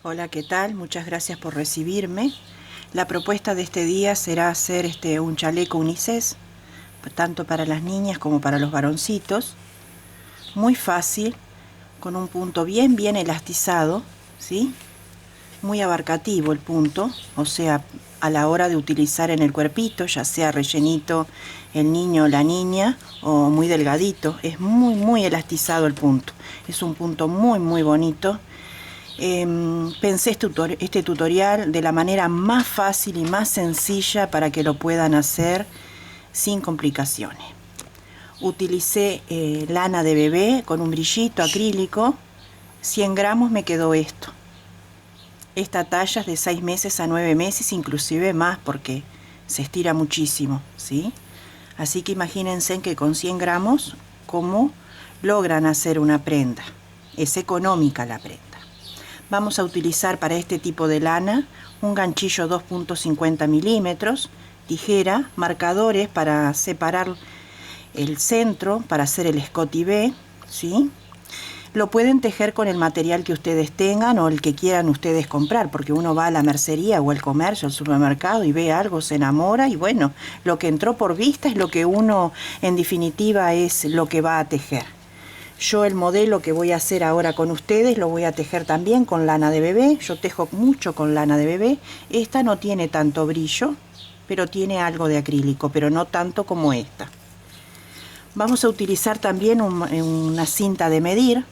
Hola, ¿qué tal? Muchas gracias por recibirme. La propuesta de este día será hacer un chaleco unisex, tanto para las niñas como para los varoncitos. Muy fácil, con un punto bien elastizado, ¿sí? Muy abarcativo el punto, o sea, a la hora de utilizar en el cuerpito, ya sea rellenito el niño o la niña, o muy delgadito. Es muy elastizado el punto. Es un punto muy bonito. Pensé este tutorial de la manera más fácil y más sencilla para que lo puedan hacer sin complicaciones. Utilicé lana de bebé con un brillito acrílico. 100 gramos me quedó esto. Esta talla es de 6 meses a 9 meses, inclusive más, porque se estira muchísimo, ¿sí? Así que imagínense que con 100 gramos, ¿cómo logran hacer una prenda? Es económica la prenda. Vamos a utilizar para este tipo de lana un ganchillo 2.50 milímetros, tijera, marcadores para separar el centro, para hacer el escote V, ¿sí? Lo pueden tejer con el material que ustedes tengan o el que quieran ustedes comprar, porque uno va a la mercería o al comercio, al supermercado y ve algo, se enamora y bueno, lo que entró por vista es lo que uno, en definitiva, es lo que va a tejer. Yo el modelo que voy a hacer ahora con ustedes lo voy a tejer también con lana de bebé. Yo tejo mucho con lana de bebé. Esta no tiene tanto brillo, pero tiene algo de acrílico, pero no tanto como esta. Vamos a utilizar también una cinta de medir.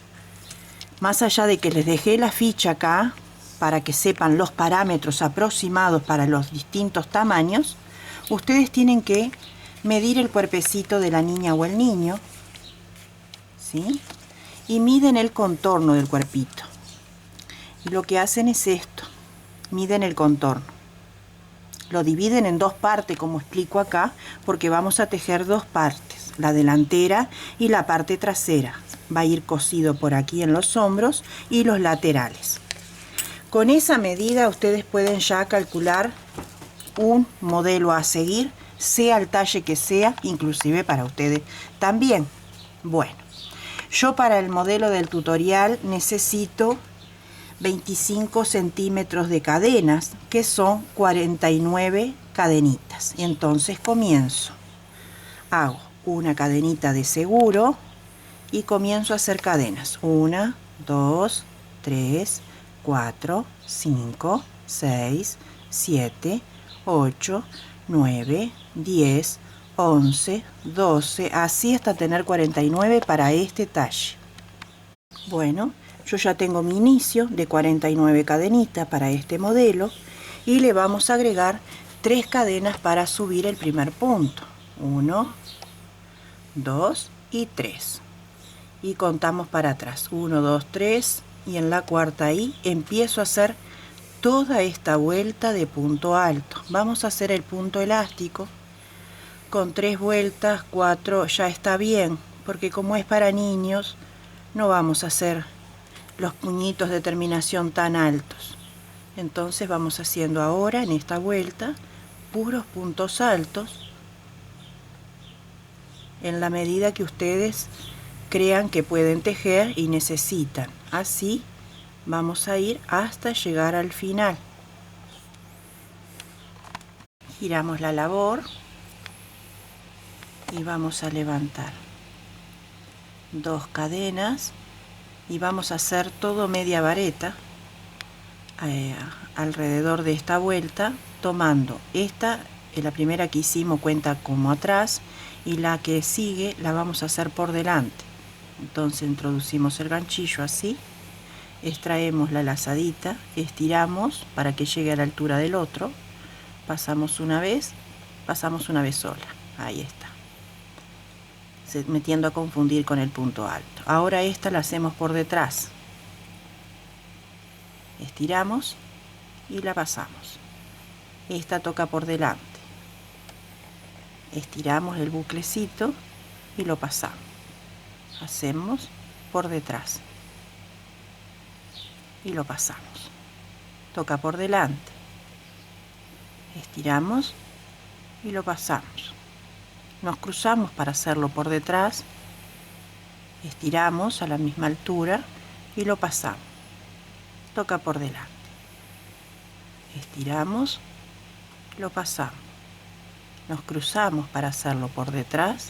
Más allá de que les dejé la ficha acá, para que sepan los parámetros aproximados para los distintos tamaños, ustedes tienen que medir el cuerpecito de la niña o el niño, ¿sí? Y miden el contorno del cuerpito. Y lo que hacen es esto, miden el contorno. Lo dividen en dos partes, como explico acá, porque vamos a tejer dos partes, la delantera y la parte trasera. Va a ir cosido por aquí en los hombros y los laterales. Con esa medida ustedes pueden ya calcular un modelo a seguir, sea el talle que sea, inclusive para ustedes también. Bueno, yo para el modelo del tutorial necesito 25 centímetros de cadenas, que son 49 cadenitas. Entonces comienzo. Hago una cadenita de seguro y comienzo a hacer cadenas. 1, 2, 3, 4, 5, 6, 7, 8, 9, 10, 11, 12, así hasta tener 49 para este talle. Bueno, yo ya tengo mi inicio de 49 cadenitas para este modelo y le vamos a agregar 3 cadenas para subir el primer punto. 1, 2 y 3. Y contamos para atrás. 1, 2, 3 y en la cuarta ahí empiezo a hacer toda esta vuelta de punto alto. Vamos a hacer el punto elástico. Con 3 vueltas, 4 ya está bien, porque como es para niños, no vamos a hacer los puñitos de terminación tan altos. Entonces vamos haciendo ahora en esta vuelta puros puntos altos en la medida que ustedes crean que pueden tejer y necesitan. Así vamos a ir hasta llegar al final. Giramos la labor y vamos a levantar 2 cadenas y vamos a hacer todo media vareta alrededor de esta vuelta, tomando esta, la primera que hicimos cuenta como atrás y la que sigue la vamos a hacer por delante. Entonces introducimos el ganchillo así, extraemos la lazadita, estiramos para que llegue a la altura del otro, pasamos una vez sola, ahí está, metiendo a confundir con el punto alto. Ahora esta la hacemos por detrás, estiramos y la pasamos. Esta toca por delante, estiramos el buclecito y lo pasamos, hacemos por detrás y lo pasamos, toca por delante, estiramos y lo pasamos, nos cruzamos para hacerlo por detrás, estiramos a la misma altura y lo pasamos, toca por delante, Estiramos, lo pasamos. Nos cruzamos para hacerlo por detrás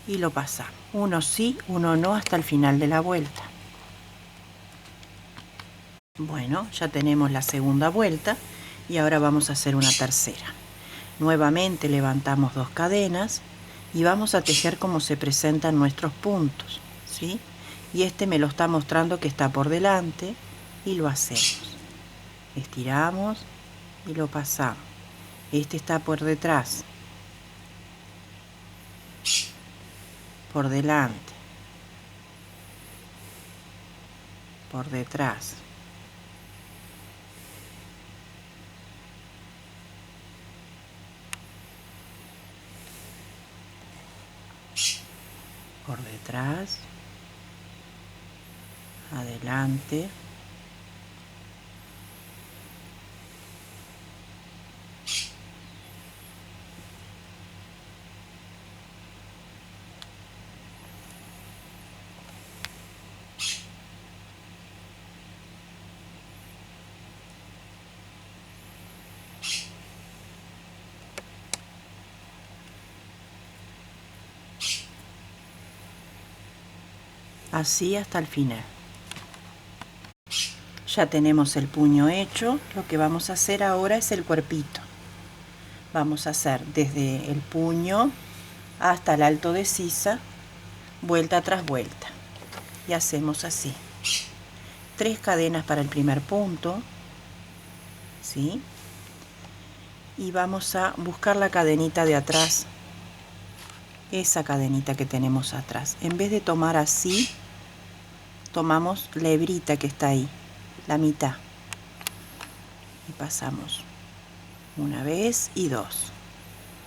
y lo pasamos. Uno sí, uno no, hasta el final de la vuelta. Bueno, ya tenemos la segunda vuelta y ahora vamos a hacer una tercera. Nuevamente levantamos 2 cadenas y vamos a tejer como se presentan nuestros puntos, ¿sí? Y este me lo está mostrando que está por delante y lo hacemos. Estiramos y lo pasamos. Este está por detrás, por delante, por detrás. Por detrás, adelante, así hasta el final. Ya tenemos el puño hecho. Lo que vamos a hacer ahora es el cuerpito. Vamos a hacer desde el puño hasta el alto de sisa, vuelta tras vuelta, y hacemos así. 3 cadenas para el primer punto, ¿sí? Y vamos a buscar la cadenita de atrás, esa cadenita que tenemos atrás. En vez de tomar así, tomamos la hebrita que está ahí, la mitad, y pasamos una vez y 2,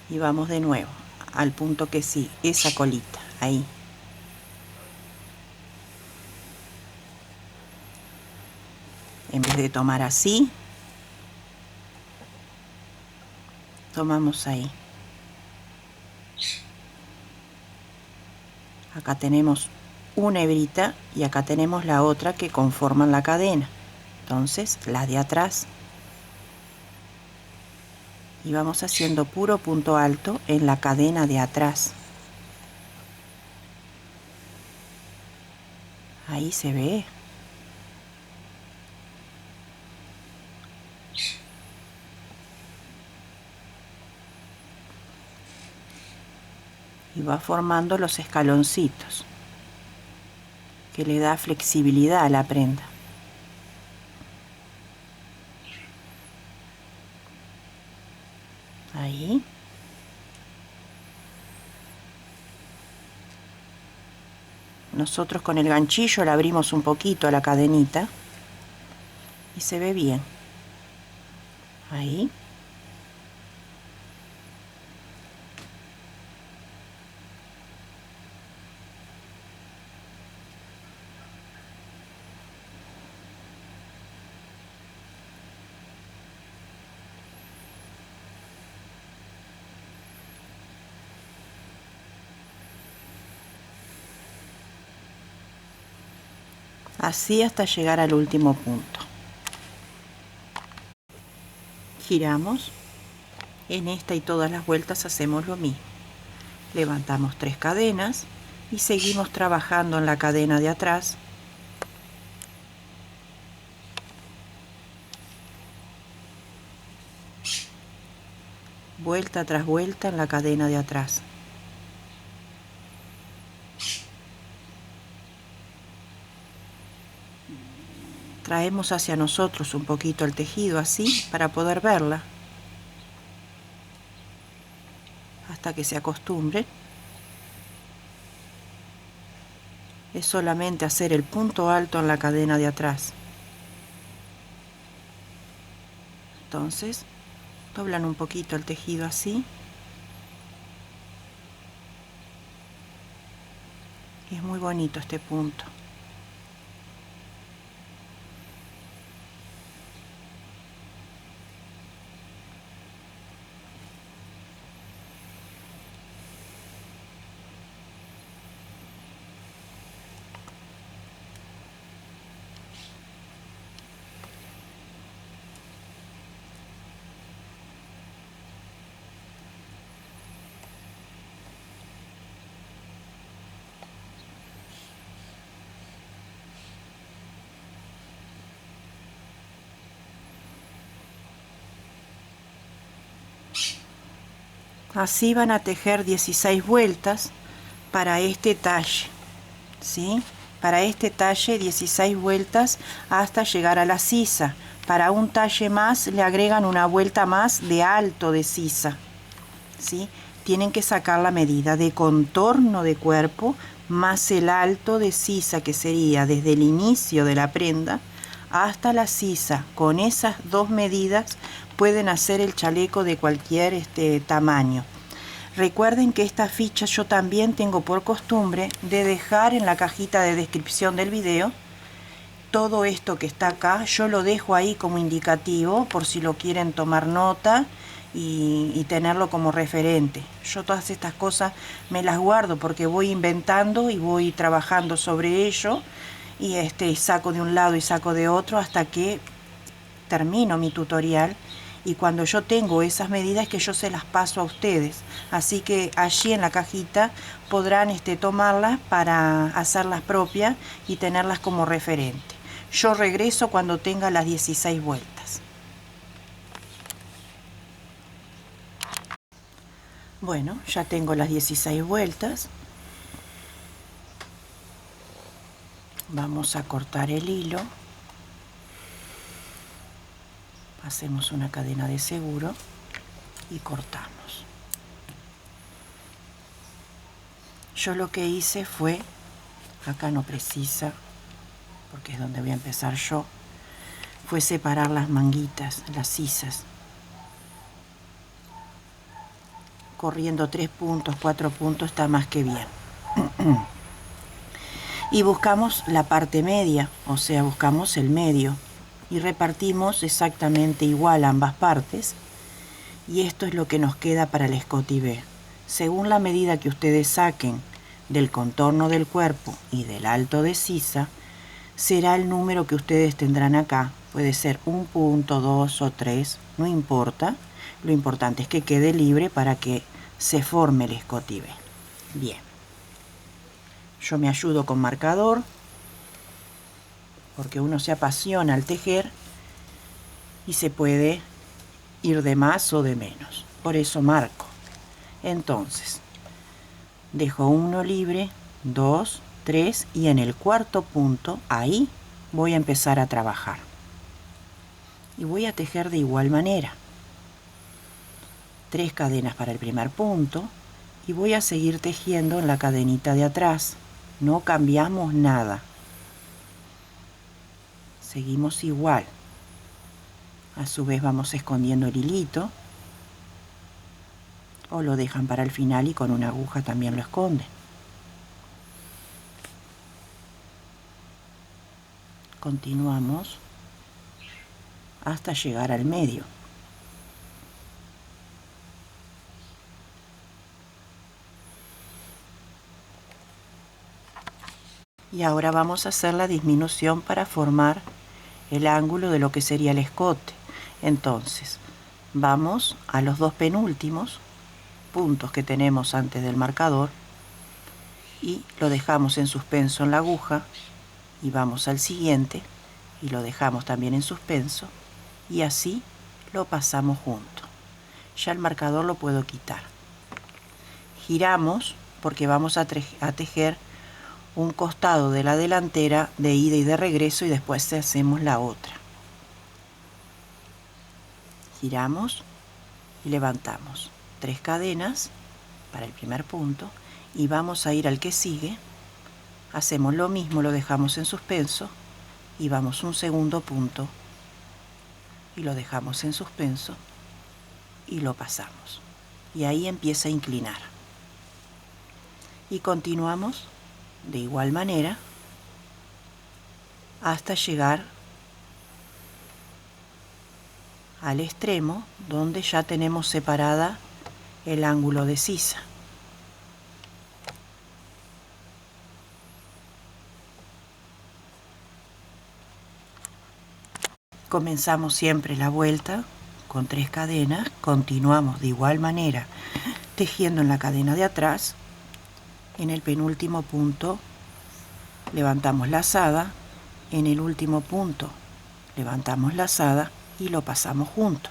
y vamos de nuevo al punto que sí, esa colita ahí. En vez de tomar así, tomamos ahí. Acá tenemos una hebrita y acá tenemos la otra que conforman la cadena. Entonces, la de atrás. Y vamos haciendo puro punto alto en la cadena de atrás. Ahí se ve. Y va formando los escaloncitos, que le da flexibilidad a la prenda. Ahí. Nosotros con el ganchillo le abrimos un poquito a la cadenita y se ve bien. Ahí. Así hasta llegar al último punto. Giramos. En esta y todas las vueltas hacemos lo mismo. Levantamos 3 cadenas y seguimos trabajando en la cadena de atrás. Vuelta tras vuelta en la cadena de atrás. Traemos hacia nosotros un poquito el tejido así para poder verla, hasta que se acostumbre. Es solamente hacer el punto alto en la cadena de atrás. Entonces, doblan un poquito el tejido así. Y es muy bonito este punto. Así van a tejer 16 vueltas para este talle, ¿sí? Para este talle 16 vueltas hasta llegar a la sisa. Para un talle más le agregan una vuelta más de alto de sisa, ¿sí? Tienen que sacar la medida de contorno de cuerpo más el alto de sisa, que sería desde el inicio de la prenda hasta la sisa. Con esas dos medidas pueden hacer el chaleco de cualquier tamaño. Recuerden que esta ficha yo también tengo por costumbre de dejar en la cajita de descripción del video. Todo esto que está acá yo lo dejo ahí como indicativo por si lo quieren tomar nota y tenerlo como referente. Yo todas estas cosas me las guardo porque voy inventando y voy trabajando sobre ello y saco de un lado y saco de otro hasta que termino mi tutorial. Y cuando yo tengo esas medidas es que yo se las paso a ustedes, así que allí en la cajita podrán tomarlas para hacerlas propias y tenerlas como referente. Yo regreso cuando tenga las 16 vueltas. Bueno, ya tengo las 16 vueltas. Vamos a cortar el hilo. Hacemos una cadena de seguro y cortamos. Yo lo que hice fue, acá no precisa, porque es donde voy a empezar yo, fue separar las manguitas, las sisas, corriendo 3 puntos, 4 puntos, está más que bien. Y buscamos la parte media, o sea, buscamos el medio y repartimos exactamente igual ambas partes, y esto es lo que nos queda para el escote B. Según la medida que ustedes saquen del contorno del cuerpo y del alto de sisa, será el número que ustedes tendrán acá. Puede ser 1 punto, 2 o 3, no importa. Lo importante es que quede libre para que se forme el escote B. Bien. Yo me ayudo con marcador, porque uno se apasiona al tejer y se puede ir de más o de menos. Por eso marco. Entonces, dejo 1 libre, 2, 3 y en el cuarto punto, ahí voy a empezar a trabajar. Y voy a tejer de igual manera. 3 cadenas para el primer punto y voy a seguir tejiendo en la cadenita de atrás. No cambiamos nada. Seguimos igual. A su vez vamos escondiendo el hilito, o lo dejan para el final y con una aguja también lo esconden. Continuamos hasta llegar al medio. Y ahora vamos a hacer la disminución para formar el ángulo de lo que sería el escote. Entonces, vamos a los 2 penúltimos puntos que tenemos antes del marcador y lo dejamos en suspenso en la aguja, y vamos al siguiente y lo dejamos también en suspenso, y así lo pasamos junto. Ya el marcador lo puedo quitar. Giramos porque vamos a tejer un costado de la delantera de ida y de regreso y después hacemos la otra. Giramos y levantamos 3 cadenas para el primer punto y vamos a ir al que sigue. Hacemos lo mismo, lo dejamos en suspenso y vamos un segundo punto y lo dejamos en suspenso y lo pasamos. Y ahí empieza a inclinar. Y continuamos de igual manera hasta llegar al extremo donde ya tenemos separada el ángulo de sisa. Comenzamos siempre la vuelta con 3 cadenas, continuamos de igual manera tejiendo en la cadena de atrás. En el penúltimo punto levantamos lazada, en el último punto levantamos lazada y lo pasamos junto.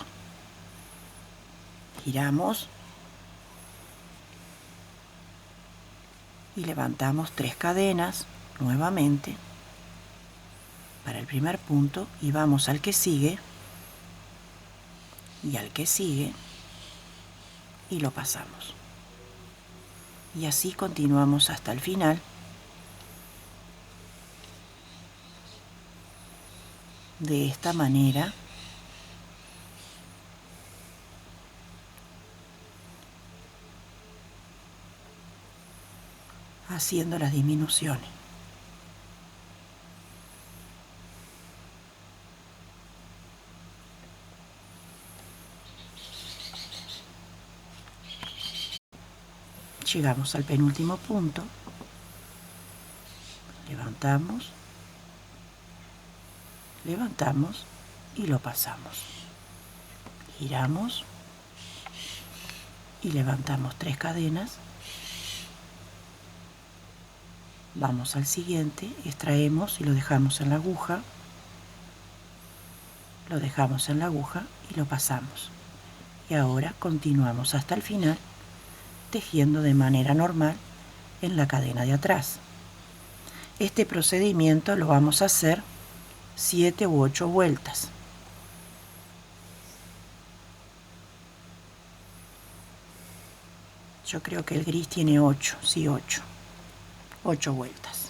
Giramos y levantamos 3 cadenas nuevamente para el primer punto y vamos al que sigue y al que sigue y lo pasamos, y así continuamos hasta el final. De esta manera haciendo las disminuciones. Llegamos al penúltimo punto, levantamos, levantamos y lo pasamos. Giramos y levantamos 3 cadenas. Vamos al siguiente, extraemos y lo dejamos en la aguja. Lo dejamos en la aguja y lo pasamos. Y ahora continuamos hasta el final, tejiendo de manera normal en la cadena de atrás. Este procedimiento lo vamos a hacer 7 u 8 vueltas. Yo creo que el gris tiene 8, sí, 8 vueltas.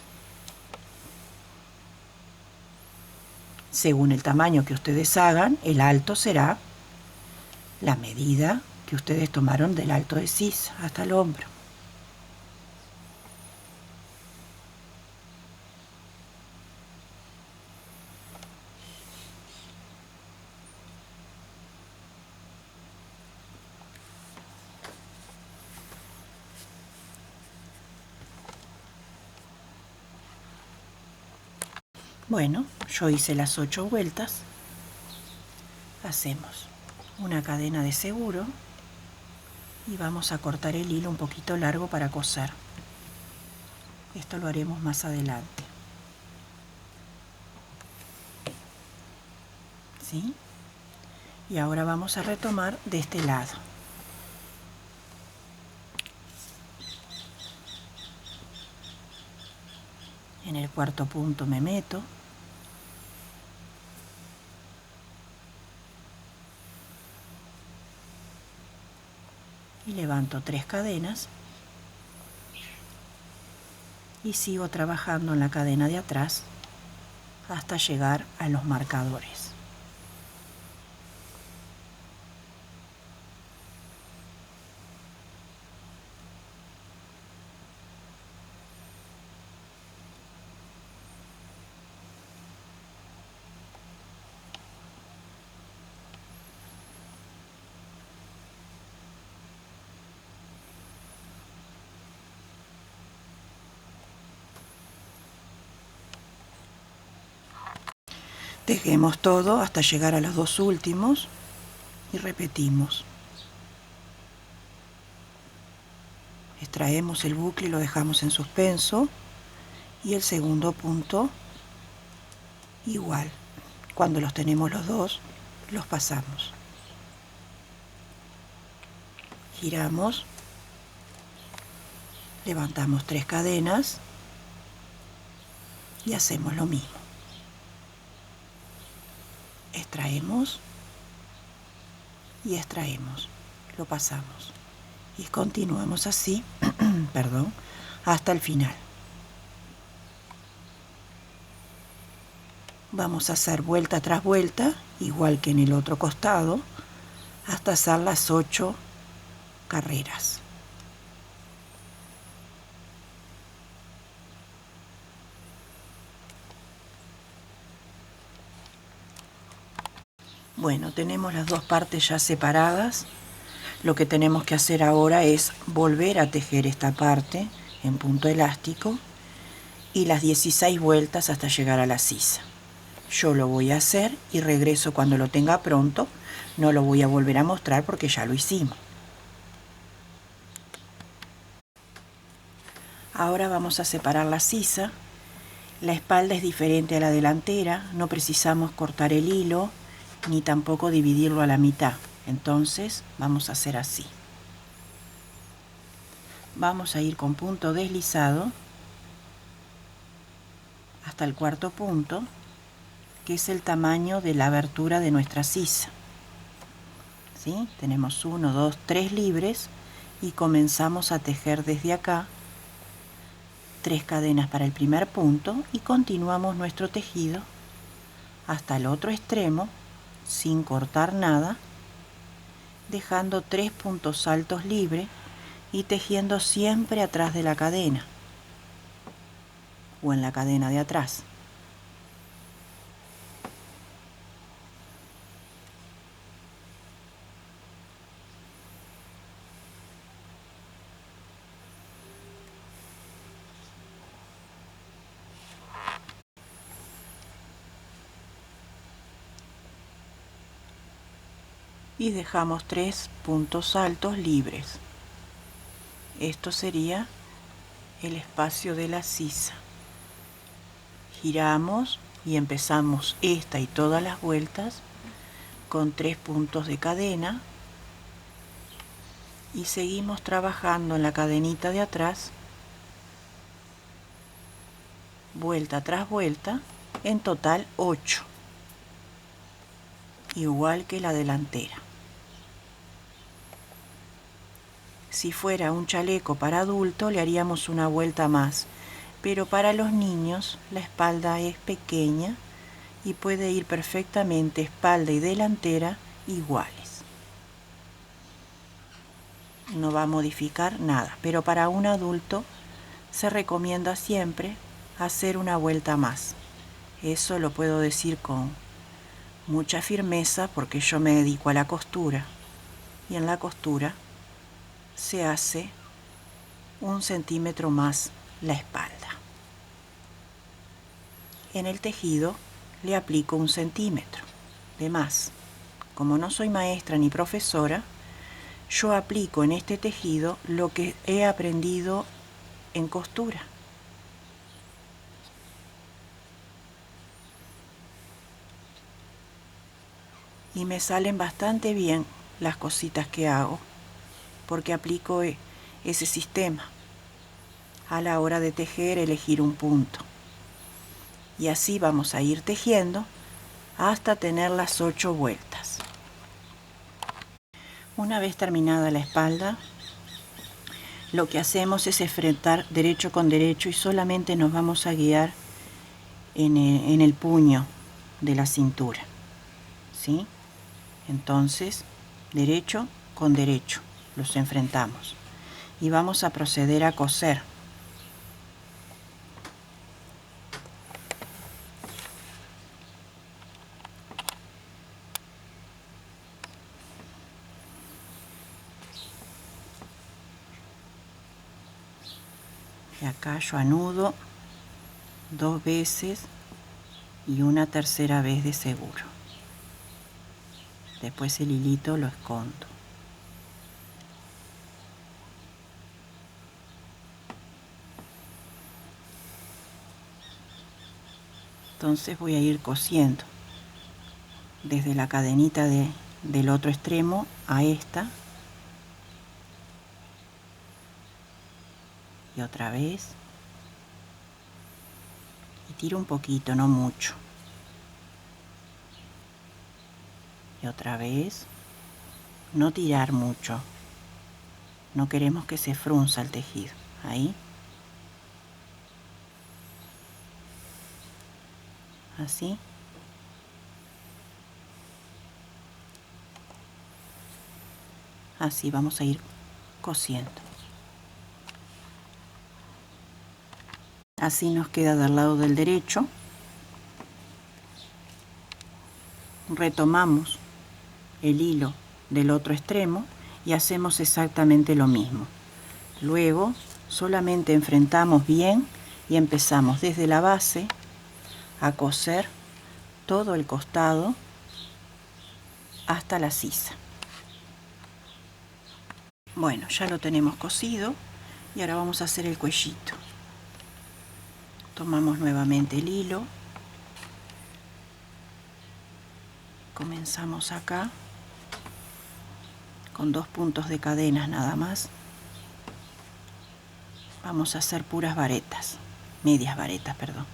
Según el tamaño que ustedes hagan, el alto será la medida que ustedes tomaron del alto de sisa hasta el hombro. Bueno, yo hice las 8 vueltas. Hacemos una cadena de seguro y vamos a cortar el hilo un poquito largo para coser. Esto lo haremos más adelante. ¿Sí? Y ahora vamos a retomar de este lado. En el cuarto punto me meto. Y levanto 3 cadenas. Y sigo trabajando en la cadena de atrás hasta llegar a los marcadores. Tejemos todo hasta llegar a los 2 últimos y repetimos. Extraemos el bucle y lo dejamos en suspenso, y el segundo punto igual. Cuando los tenemos los dos, los pasamos. Giramos, levantamos 3 cadenas y hacemos lo mismo. Extraemos y extraemos, lo pasamos y continuamos así perdón, hasta el final. Vamos a hacer vuelta tras vuelta, igual que en el otro costado, hasta hacer las 8 carreras. Bueno, tenemos las dos partes ya separadas. Lo que tenemos que hacer ahora es volver a tejer esta parte en punto elástico y las 16 vueltas hasta llegar a la sisa. Yo lo voy a hacer y regreso cuando lo tenga pronto. No lo voy a volver a mostrar porque ya lo hicimos. Ahora vamos a separar la sisa. La espalda es diferente a la delantera, no precisamos cortar el hilo ni tampoco dividirlo a la mitad. Entonces vamos a hacer así. vamos a ir con punto deslizado hasta el cuarto punto, que es el tamaño de la abertura de nuestra sisa. ¿Sí? Tenemos 1, 2, 3 libres y comenzamos a tejer desde acá 3 cadenas para el primer punto y continuamos nuestro tejido hasta el otro extremo sin cortar nada, dejando 3 puntos altos libres y tejiendo siempre atrás de la cadena o en la cadena de atrás. Y dejamos 3 puntos altos libres. Esto sería el espacio de la sisa. Giramos y empezamos esta y todas las vueltas con 3 puntos de cadena y seguimos trabajando en la cadenita de atrás, vuelta tras vuelta, en total 8, igual que la delantera. Si fuera un chaleco para adulto le haríamos una vuelta más, pero para los niños la espalda es pequeña y puede ir perfectamente espalda y delantera iguales. No va a modificar nada, pero para un adulto se recomienda siempre hacer una vuelta más. Eso lo puedo decir con mucha firmeza porque yo me dedico a la costura y en la costura se hace 1 centímetro más la espalda. En el tejido le aplico 1 centímetro de más. Como no soy maestra ni profesora, yo aplico en este tejido lo que he aprendido en costura. Y me salen bastante bien las cositas que hago, porque aplico ese sistema. A la hora de tejer, elegir un punto. Y así vamos a ir tejiendo hasta tener las 8 vueltas. Una vez terminada la espalda, lo que hacemos es enfrentar derecho con derecho y solamente nos vamos a guiar en el puño de la cintura. ¿Sí? Entonces, derecho con derecho, los enfrentamos. Y vamos a proceder a coser. Y acá yo anudo 2 veces y una tercera vez de seguro. Después el hilito lo escondo. Entonces voy a ir cosiendo desde la cadenita del otro extremo a esta. Y otra vez. Y tiro un poquito, no mucho. Y otra vez. No tirar mucho. No queremos que se frunza el tejido. Ahí. Así. Así vamos a ir cosiendo. Así nos queda del lado del derecho. Retomamos el hilo del otro extremo y hacemos exactamente lo mismo. Luego solamente enfrentamos bien y empezamos desde la base a coser todo el costado hasta la sisa. Bueno, ya lo tenemos cosido y ahora vamos a hacer el cuellito. Tomamos nuevamente el hilo, comenzamos acá con 2 puntos de cadenas nada más vamos a hacer puras varetas, medias varetas, perdón,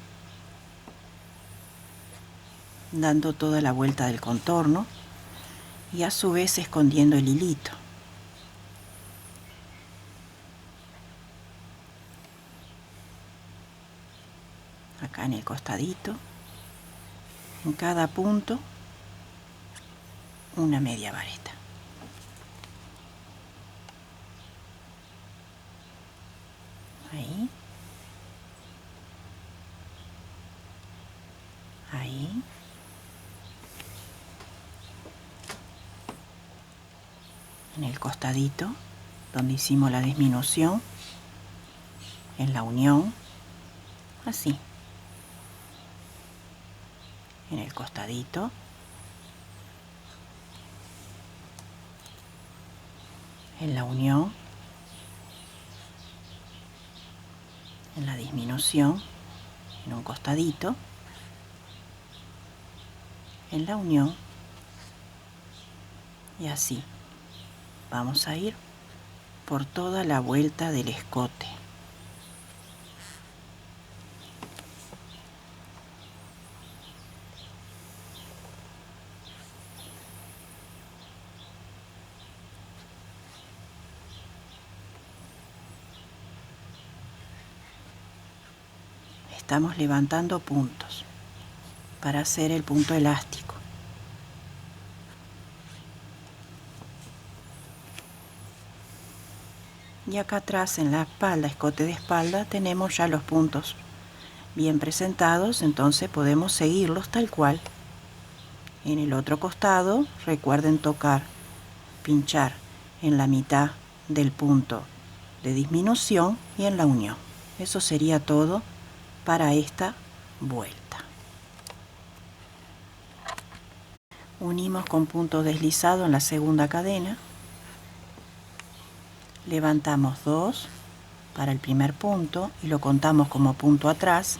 dando toda la vuelta del contorno y a su vez escondiendo el hilito. Acá en el costadito, en cada punto, una media vareta. Ahí. Ahí. En el costadito, donde hicimos la disminución, en la unión, así. En el costadito, en la unión, en la disminución, en un costadito, en la unión, y así vamos a ir por toda la vuelta del escote. Estamos levantando puntos para hacer el punto elástico. Y acá atrás en la espalda, escote de espalda, tenemos ya los puntos bien presentados, entonces podemos seguirlos tal cual. En el otro costado, recuerden tocar, pinchar en la mitad del punto de disminución y en la unión. Eso sería todo para esta vuelta. Unimos con punto deslizado en la segunda cadena. Levantamos 2 para el primer punto y lo contamos como punto atrás,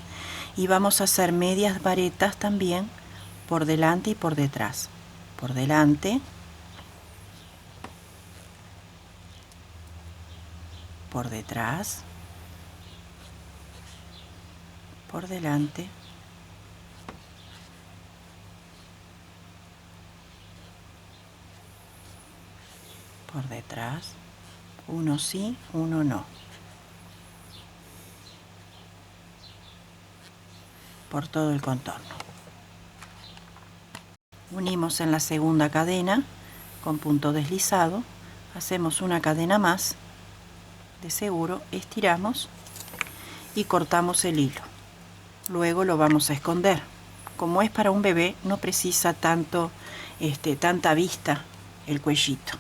y vamos a hacer medias varetas también por delante y por detrás. Por delante, por detrás, por delante, por detrás, uno sí, uno no. Por todo el contorno. Unimos en la segunda cadena con punto deslizado, hacemos una cadena más de seguro, estiramos y cortamos el hilo. Luego lo vamos a esconder. Como es para un bebé, no precisa tanta vista el cuellito.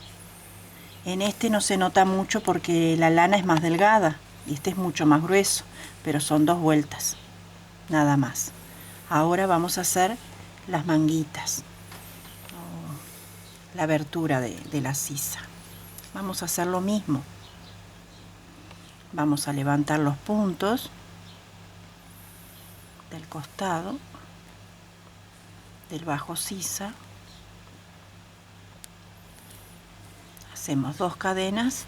En este no se nota mucho porque la lana es más delgada y este es mucho más grueso, pero son 2 vueltas, nada más. Ahora vamos a hacer las manguitas, la abertura de la sisa. Vamos a hacer lo mismo. Vamos a levantar los puntos del costado del bajo sisa. Hacemos 2 cadenas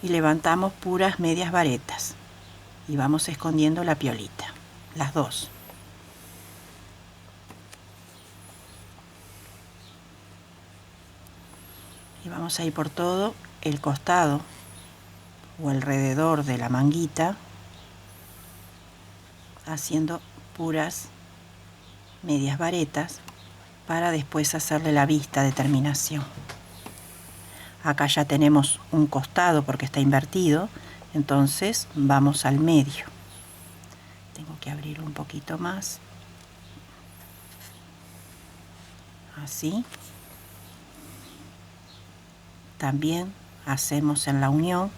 y levantamos puras medias varetas y vamos escondiendo la piolita, las 2. Y vamos a ir por todo el costado o alrededor de la manguita haciendo puras medias varetas para después hacerle la vista de terminación. Acá ya tenemos un costado porque está invertido, entonces vamos al medio. Tengo que abrirlo un poquito más, así. También hacemos en la unión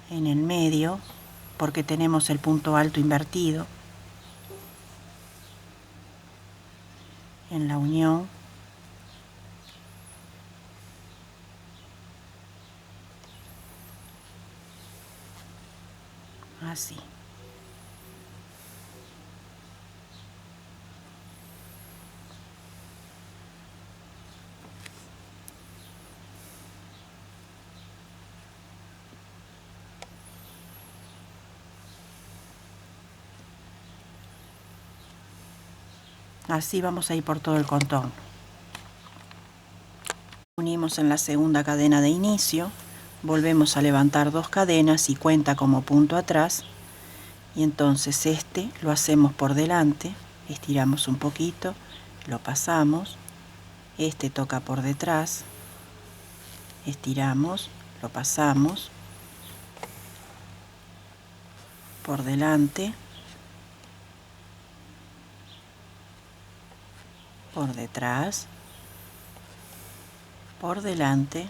en el medio porque tenemos el punto alto invertido. En la unión así. Así vamos a ir por todo el contorno. Unimos en la segunda cadena de inicio, volvemos a levantar 2 cadenas y cuenta como punto atrás, y entonces este lo hacemos por delante, estiramos un poquito, lo pasamos, este toca por detrás, estiramos, lo pasamos, por delante, por detrás, por delante,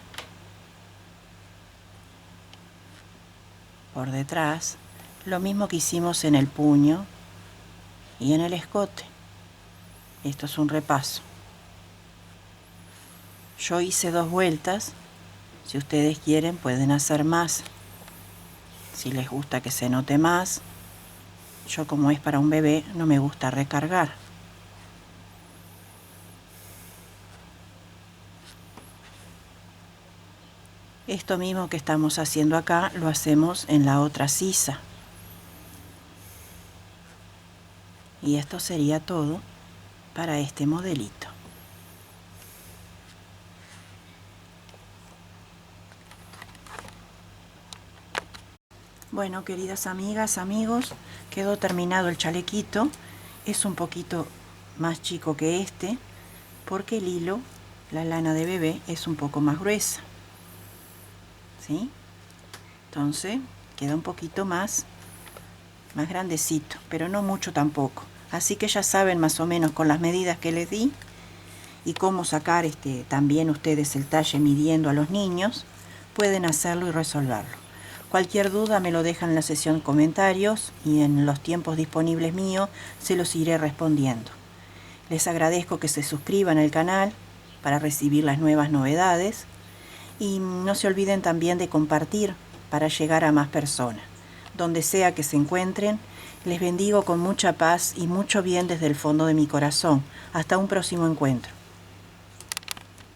por detrás, lo mismo que hicimos en el puño y en el escote. Esto es un repaso. Yo hice 2 vueltas, si ustedes quieren pueden hacer más, si les gusta que se note más. Yo, como es para un bebé, no me gusta recargar. Esto mismo que estamos haciendo acá lo hacemos en la otra sisa. Y esto sería todo para este modelito. Bueno, queridas amigas, amigos, quedó terminado el chalequito. Es un poquito más chico que este, porque el hilo, la lana de bebé, es un poco más gruesa, ¿sí? Entonces queda un poquito más grandecito, pero no mucho tampoco. Así que ya saben más o menos con las medidas que les di y cómo sacar también ustedes el talle midiendo a los niños, pueden hacerlo y resolverlo. Cualquier duda me lo dejan en la sección comentarios y en los tiempos disponibles míos se los iré respondiendo. Les agradezco que se suscriban al canal para recibir las nuevas novedades y no se olviden también de compartir para llegar a más personas. Donde sea que se encuentren, les bendigo con mucha paz y mucho bien desde el fondo de mi corazón. Hasta un próximo encuentro.